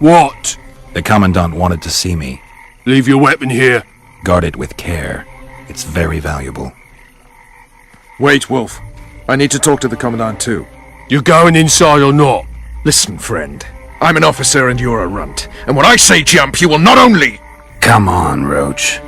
What? The Commandant wanted to see me. Leave your weapon here. Guard it with care. It's very valuable. Wait, Wolf. I need to talk to the Commandant too. You going inside or not? Listen, friend. I'm an officer and you're a runt. And when I say jump, you will not only... Come on, Roach.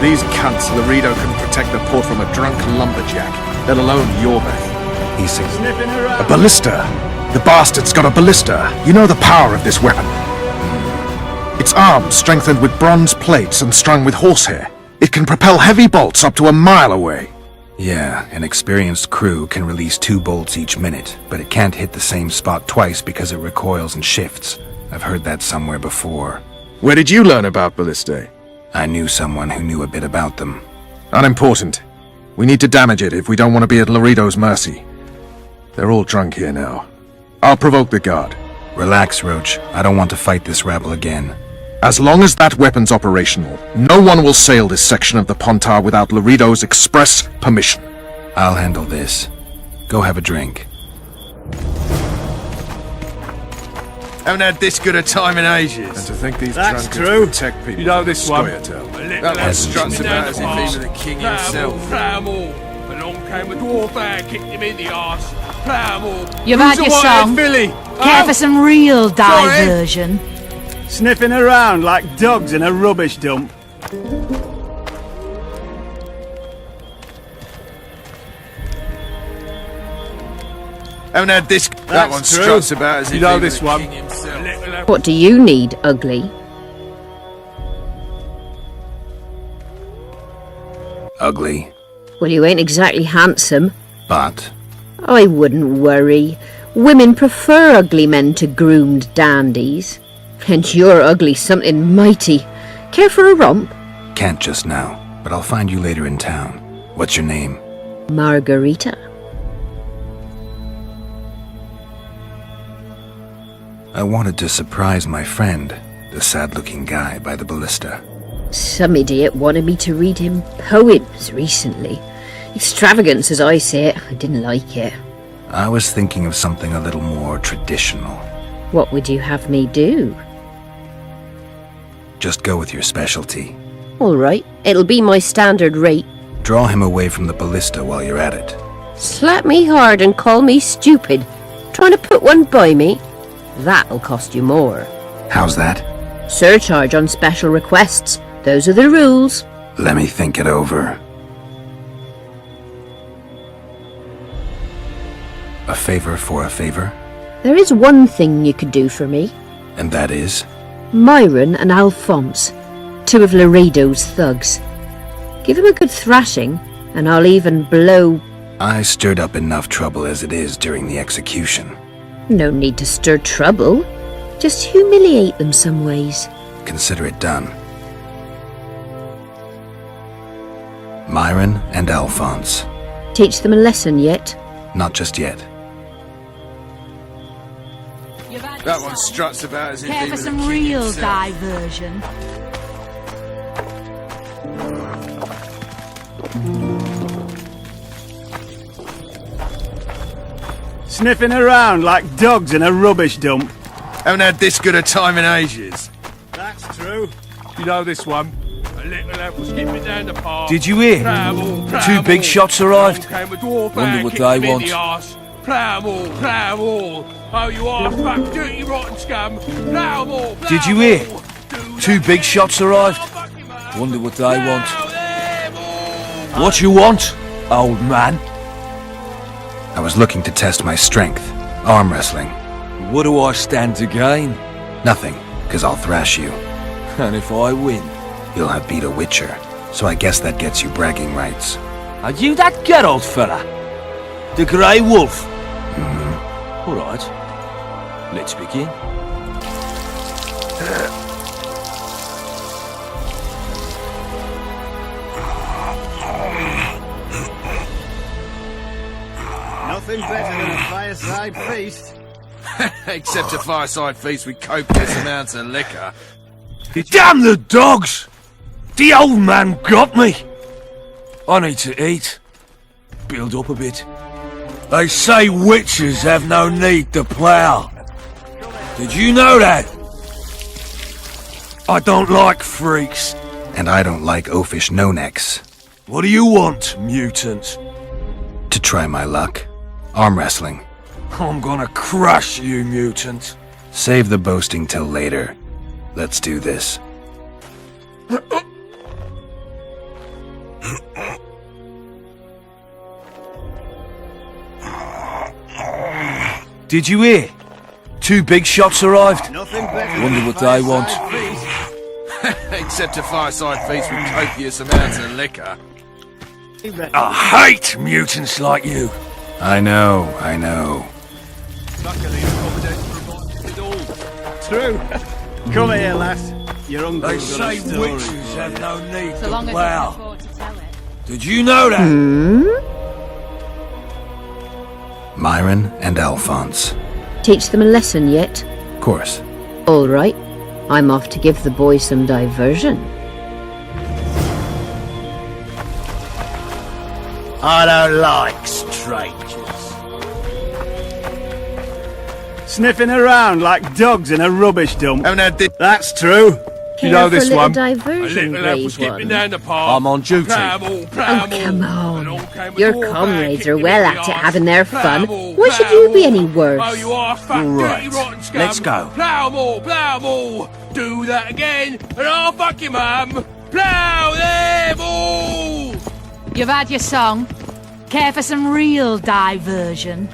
These cunts, Laredo couldn't protect the port from a drunk lumberjack, let alone Yorbeth. He says, A ballista! The bastard's got a ballista! You know the power of this weapon. Its arms strengthened with bronze plates and strung with horsehair. It can propel heavy bolts up to a mile away. yeah, an experienced crew can release 2 bolts each minute, but it can't hit the same spot twice because it recoils and shifts. I've heard that somewhere before. Where did you learn about ballistae? I knew someone who knew a bit about them. Unimportant. We need to damage it if we don't want to be at Laredo's mercy. They're all drunk here now. I'll provoke the guard. Relax, Roach. I don't want to fight this rabble again. As long as that weapon's operational, no one will sail this section of the Pontar without Laredo's express permission. I'll handle this. Go have a drink. Haven't had this good a time in ages. And to think these That's drunkards true. protect people You know from this one. Scoia'tael. That lad struts about as if he was the king himself. Plough 'em all. Along came a dwarf and kicked him in the arse. Plough 'em all. You've Who's had the your white-haired song. filly? Care for some real Sorry. diversion? Sniffing around like dogs in a rubbish dump. Haven't had this. That one true. struts about as if You know he was this the one. king himself. What do you need, ugly? Ugly, Well, you ain't exactly handsome. but... I wouldn't worry. Women prefer ugly men to groomed dandies. And you're ugly something mighty. Care for a romp? Can't just now, but I'll find you later in town. What's your name? Margarita. I wanted to surprise my friend, the sad-looking guy by the ballista. Some idiot wanted me to read him poems recently. Extravagance as I say it, I didn't like it. I was thinking of something a little more traditional. What would you have me do? Just go with your specialty. All right, it'll be my standard rate. Draw him away from the ballista while you're at it. Slap me hard and call me stupid. Trying to put one by me? That'll cost you more. How's that? Surcharge on special requests. Those are the rules. Let me think it over. A favor for a favor? There is one thing you could do for me. And that is? Myron and Alphonse, 2 of Laredo's thugs. Give them a good thrashing, and I'll even blow... I stirred up enough trouble as it is during the execution. No need to stir trouble. Just humiliate them some ways. Consider it done. Myron and Alphonse. Teach them a lesson yet? Not just yet. That one struts about as if Care he for was the some king real himself. diversion? Sniffing around like dogs in a rubbish dump. Haven't had this good a time in ages. That's true. You know this one. little lad was skipping down the path. Did you hear? Two big shots arrived. Wonder what they want. Plough 'em all, plough 'em all. Oh, you are fuck, dirty rotten scum. Plough 'em all, plough Did you 'em hear? all. Do Two that big again. shots arrived. Oh, fuck you, man. Wonder what they want. Plough them all. What you want, old man? I was looking to test my strength. Arm wrestling. What do I stand to gain? Nothing, because I'll thrash you. And if I win? You'll have beat a witcher, so I guess that gets you bragging rights. Are you that Geralt fella? The Grey Wolf? All right. Let's begin. Nothing better than a fireside feast. Except a fireside feast with copious amounts of liquor. Damn the dogs! The old man got me! I need to eat. Build up a bit. They say witches have no need to plough. Did you know that? I don't like freaks. And I don't like oafish no-necks. What do you want, mutant? To try my luck. Arm wrestling. I'm gonna crush you, mutant. Save the boasting till later. Let's do this. Did you hear? Two big shots arrived. Nothing better Wonder than what a they want. fireside feast. Except a fireside feast with copious amounts of liquor. I hate mutants like you. I know, I know. Luckily, the Commandant provided it all. True. Come here, lass. Your uncle They got say a story witches for have you. no need So to long as you can plough. afford to tell it. Did you know that? Myron and Alphonse. Teach them a lesson yet? Of course. All right. I'm off to give the boys some diversion. I don't like strangers. Sniffing around like dogs in a rubbish dump. Haven't had this. That's true. Care know for this a little one? diversion, Little lad brave was skipping one? down the path. I'm on duty. Plough 'em all, plough 'em all. Come on. Along came a Your dwarf comrades kicking are him well in at the it, arse. having their Plough fun. 'em all, Why should plough you 'em be all. any worse? Oh, you are fuck, Right. dirty rotten scum. Let's go. Plough 'em all, plough 'em all. Do that again, and I'll fuck your mum. Plough them all. You've had your song. Care for some real diversion?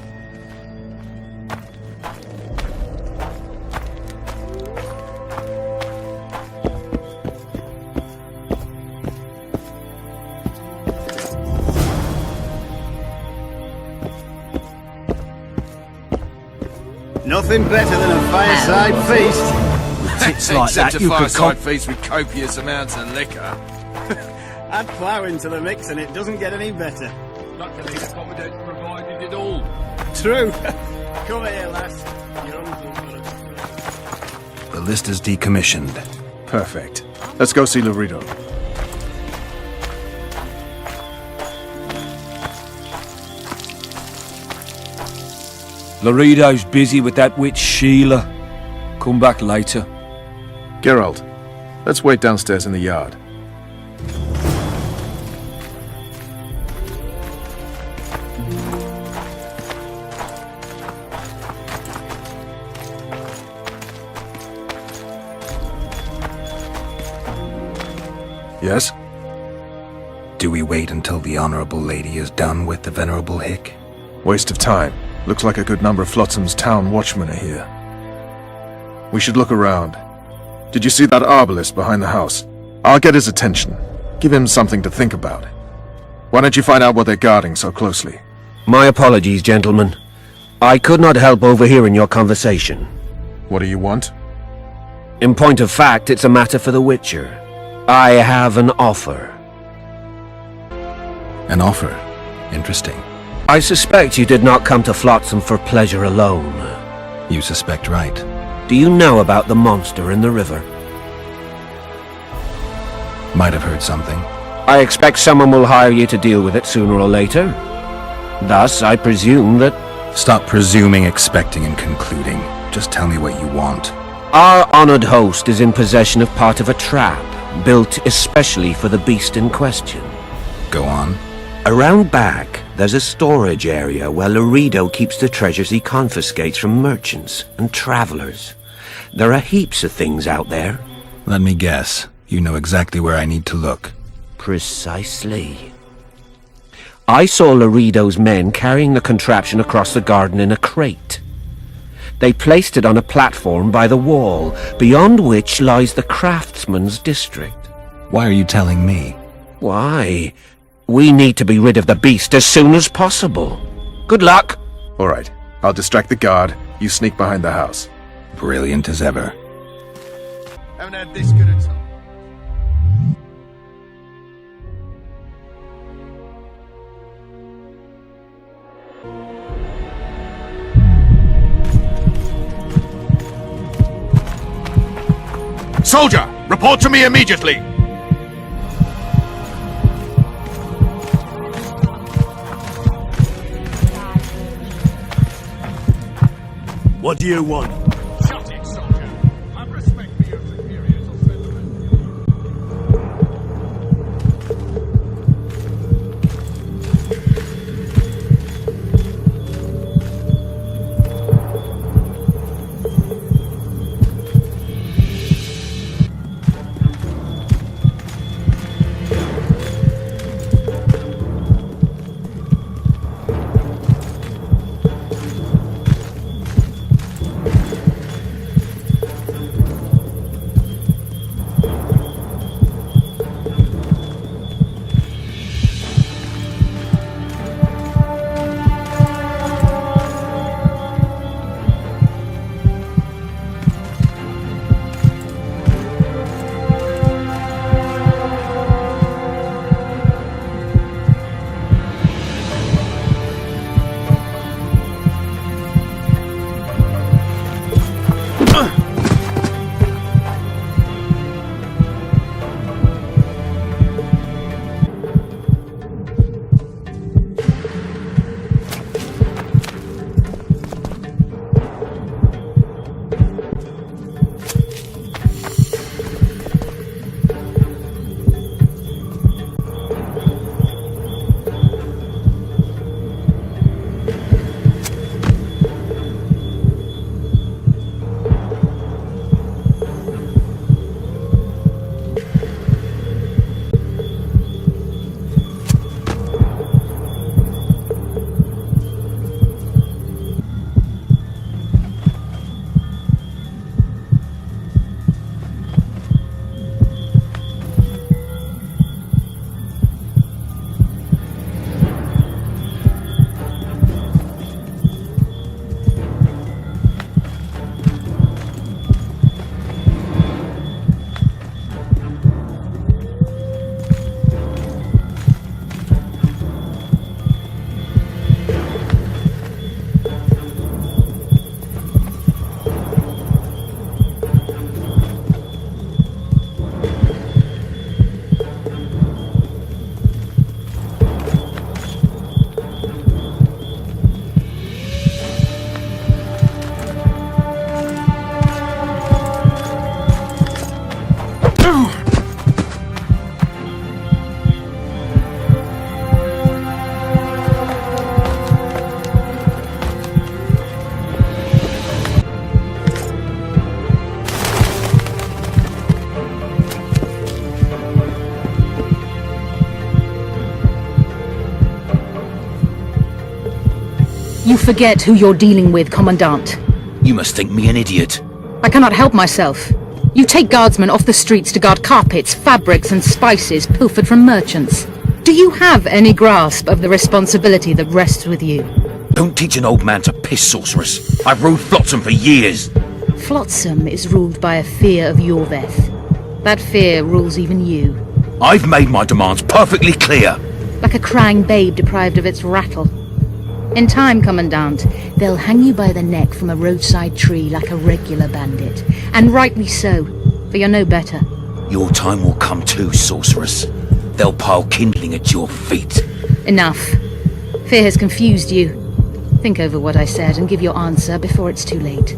Nothing better than a fireside feast. Tits like Except that, a you could fireside feast with copious amounts of liquor. Add plough into the mix and it doesn't get any better. Luckily, the Commandant provided it all. True. Come here, lass. Your uncle got a story. The list is decommissioned. Perfect. Let's go see Laredo. Laredo's busy with that witch Sheila. Come back later. Geralt, let's wait downstairs in the yard. Yes? Do we wait until the Honorable Lady is done with the Venerable Hick? Waste of time. Looks like a good number of Flotsam's town watchmen are here. We should look around. Did you see that arbalist behind the house? I'll get his attention. Give him something to think about. Why don't you find out what they're guarding so closely? My apologies, gentlemen. I could not help overhearing your conversation. What do you want? In point of fact, it's a matter for the Witcher. I have an offer. An offer. Interesting. I suspect you did not come to Flotsam for pleasure alone. You suspect right. Do you know about the monster in the river? Might have heard something. I expect someone will hire you to deal with it sooner or later. Thus, I presume that Stop presuming, expecting, and concluding. Just tell me what you want. our honored host is in possession of part of a trap built especially for the beast in question. Go on. Around back, there's a storage area where Laredo keeps the treasures he confiscates from merchants and travelers. There are heaps of things out there. Let me guess. You know exactly where I need to look. Precisely. I saw Laredo's men carrying the contraption across the garden in a crate. They placed it on a platform by the wall, beyond which lies the craftsman's district. Why are you telling me? Why? We need to be rid of the beast as soon as possible. Good luck! All right, I'll distract the guard. You sneak behind the house. Brilliant as ever. Haven't had this good a time. Soldier, report to me immediately! What do you want? Shut it, soldier. Have respect for your superiors or sentiments. You forget who you're dealing with, Commandant. You must think me an idiot. I cannot help myself. You take guardsmen off the streets to guard carpets, fabrics and spices pilfered from merchants. Do you have any grasp of the responsibility that rests with you? Don't teach an old man to piss, sorceress. I've ruled Flotsam for years. Flotsam is ruled by a fear of Yorveth. That fear rules even you. I've made my demands perfectly clear. Like a crying babe deprived of its rattle. In time, Commandant, they'll hang you by the neck from a roadside tree like a regular bandit. And rightly so, for you're no better. Your time will come too, sorceress. They'll pile kindling at your feet. Enough. Fear has confused you. Think over what I said and give your answer before it's too late.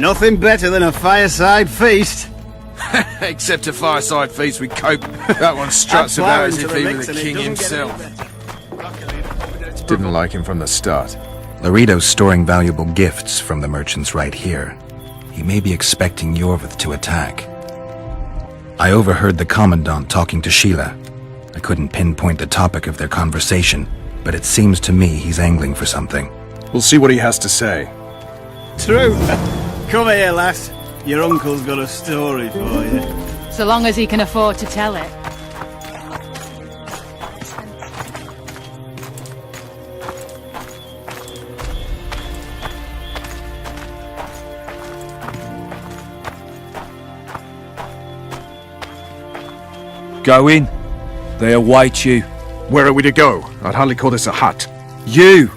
Nothing better than a fireside feast. Except a fireside feast with coke. That one struts Add about flour as into if the he mix was and the it king doesn't get any himself. better. Luckily, Didn't like him from the start. Laredo's storing valuable gifts from the merchants right here. He may be expecting Yorvith to attack. I overheard the Commandant talking to Sheila. I couldn't pinpoint the topic of their conversation, but it seems to me he's angling for something. We'll see what he has to say. True. Come here, lass. Your uncle's got a story for you. So long as he can afford to tell it. Go in. They await you. Where are we to go? I'd hardly call this a hut. You,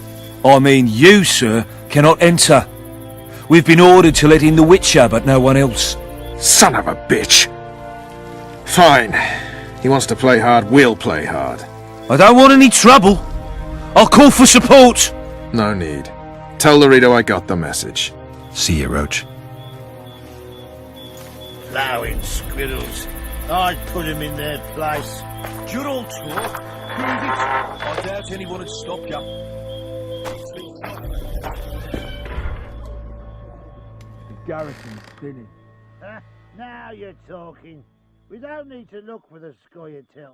I mean you, sir, cannot enter. We've been ordered to let in the Witcher, but no one else. Son of a bitch! Fine. He wants to play hard, we'll play hard. I don't want any trouble. I'll call for support. No need. Tell Laredo I got the message. See you, Roach. Plowing squirrels. I'd put him in their place. You're all talk. Prove it. I doubt anyone would stop you. The garrison's thinning. Now you're talking. We don't need to look for the Scoia'tael.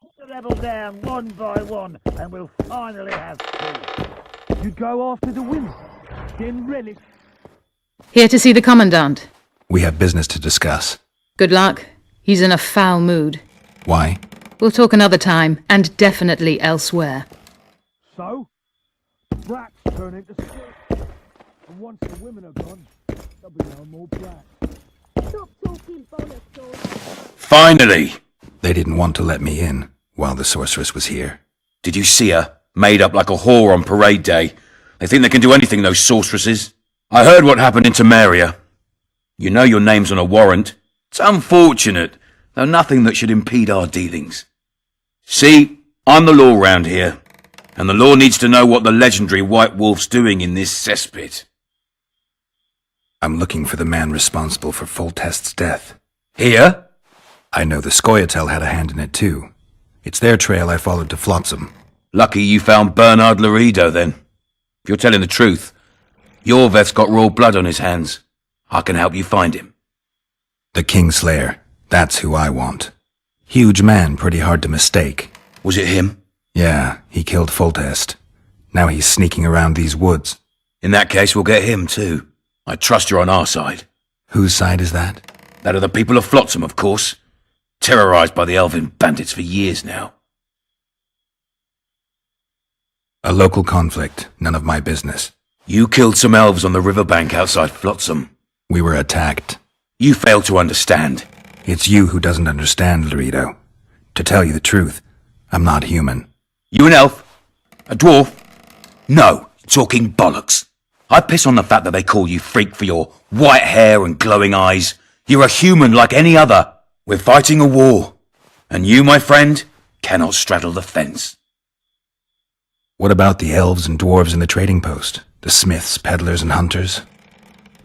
Put the rebel down one by one, and we'll finally have peace. You go after the women. Then relish. Here to see the Commandant. We have business to discuss. Good luck. He's in a foul mood. Why? We'll talk another time, and definitely elsewhere. So, brats turn into sticks. And once the women are gone, there'll be no more brats. Stop talking bollocks, Finally! They didn't want to let me in while the sorceress was here. Did you see her? Made up like a whore on parade day. They think they can do anything, those sorceresses. I heard what happened in Temeria. You know your name's on a warrant. It's unfortunate, though nothing that should impede our dealings. See, I'm the law round here, and the law needs to know what the legendary White Wolf's doing in this cesspit. I'm looking for the man responsible for Foltest's death. Here? I know the Scoia'tael had a hand in it too. It's their trail I followed to Flotsam. Lucky you found Bernard Laredo, then. If you're telling the truth, Yorveth's got raw blood on his hands. I can help you find him. The Kingslayer. That's who I want. Huge man, pretty hard to mistake. Was it him? Yeah, he killed Foltest. Now he's sneaking around these woods. In that case, we'll get him too. I trust you're on our side. Whose side is that? That of the people of Flotsam, of course. Terrorized by the elven bandits for years now. A local conflict, none of my business. You killed some elves on the riverbank outside Flotsam. We were attacked. You failed to understand. It's you who doesn't understand, Laredo. To tell you the truth, I'm not human. You an elf? A dwarf? No, talking bollocks. I piss on the fact that they call you freak for your white hair and glowing eyes. You're a human like any other. We're fighting a war. And you, my friend, cannot straddle the fence. What about the elves and dwarves in the trading post? The smiths, peddlers, and hunters?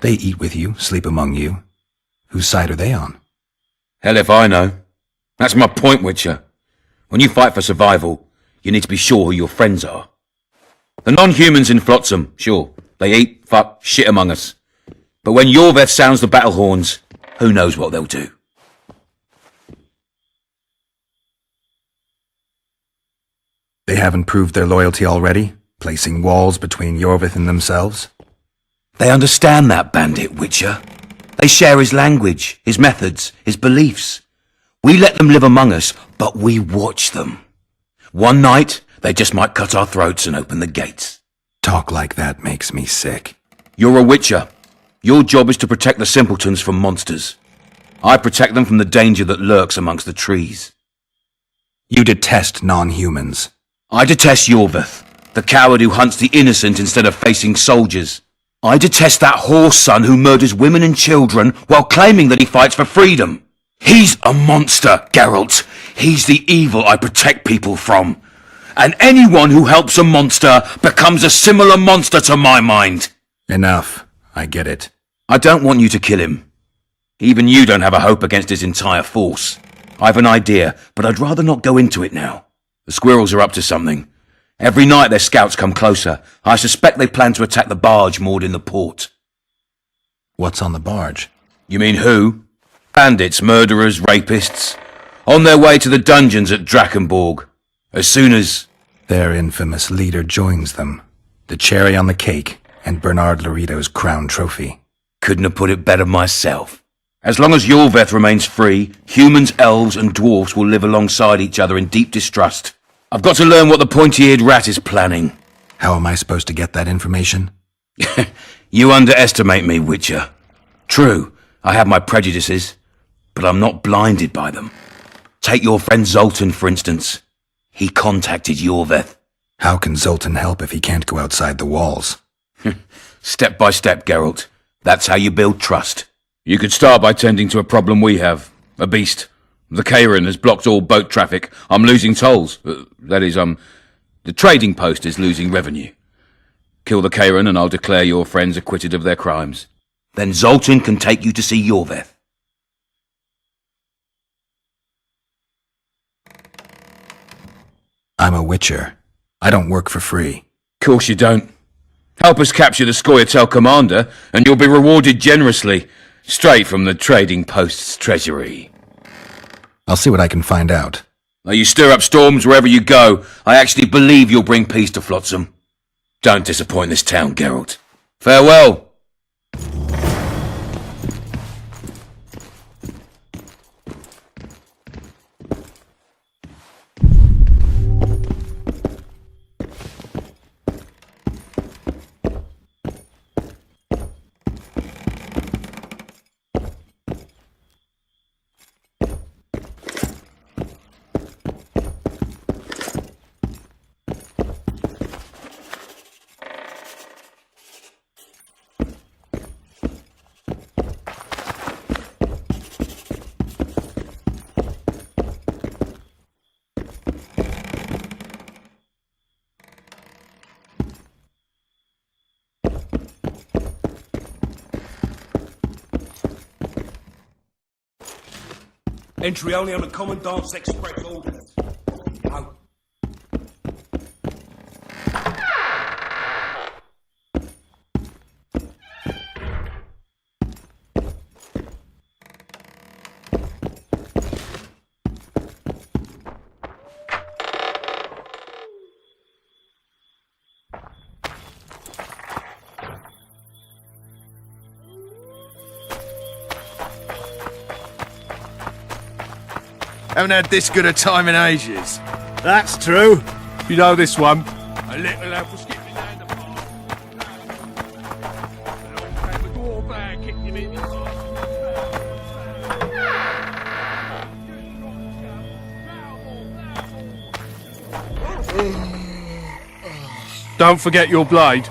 They eat with you, sleep among you. Whose side are they on? Hell if I know. That's my point, Witcher. When you fight for survival, you need to be sure who your friends are. The non-humans in Flotsam, sure, they eat, fuck, shit among us. But when Yorveth sounds the battle horns, who knows what they'll do. They haven't proved their loyalty already, placing walls between Yorvith and themselves? They understand that bandit, Witcher. They share his language, his methods, his beliefs. We let them live among us, but we watch them. One night, they just might cut our throats and open the gates. Talk like that makes me sick. You're a Witcher. Your job is to protect the simpletons from monsters. I protect them from the danger that lurks amongst the trees. You detest non-humans. I detest Yorvith, the coward who hunts the innocent instead of facing soldiers. I detest that whore son who murders women and children while claiming that he fights for freedom. He's a monster, Geralt. He's the evil I protect people from. And anyone who helps a monster becomes a similar monster to my mind. Enough. I get it. I don't want you to kill him. Even you don't have a hope against his entire force. I've an idea, but I'd rather not go into it now. The squirrels are up to something. Every night their scouts come closer. I suspect they plan to attack the barge moored in the port. What's on the barge? You mean who? Bandits, murderers, rapists. On their way to the dungeons at Drakenborg. As soon as... Their infamous leader joins them. The cherry on the cake, and Bernard Laredo's crown trophy. Couldn't have put it better myself. As long as Yorveth remains free, humans, elves, and dwarfs will live alongside each other in deep distrust. I've got to learn what the pointy-eared rat is planning. How am I supposed to get that information? You underestimate me, Witcher. True, I have my prejudices, but I'm not blinded by them. Take your friend Zoltan, for instance. He contacted Yorveth. How can Zoltan help if he can't go outside the walls? Step by step, Geralt. That's how you build trust. You could start by tending to a problem we have. A beast. The Kairan has blocked all boat traffic. I'm losing tolls. That is, the trading post is losing revenue. Kill the Kairan and I'll declare your friends acquitted of their crimes. Then Zoltan can take you to see Yorveth. I'm a witcher. I don't work for free. Course you don't. Help us capture the Scoia'tael commander, and you'll be rewarded generously, straight from the trading post's treasury. I'll see what I can find out. Now you stir up storms wherever you go. I actually believe you'll bring peace to Flotsam. Don't disappoint this town, Geralt. Farewell! Entry only on the Commandant's Express orders. Out. Haven't had this good a time in ages. That's true. You know this one? A little lad was skipping down the path. Along came a dwarf and kicked him in the Don't forget your blade.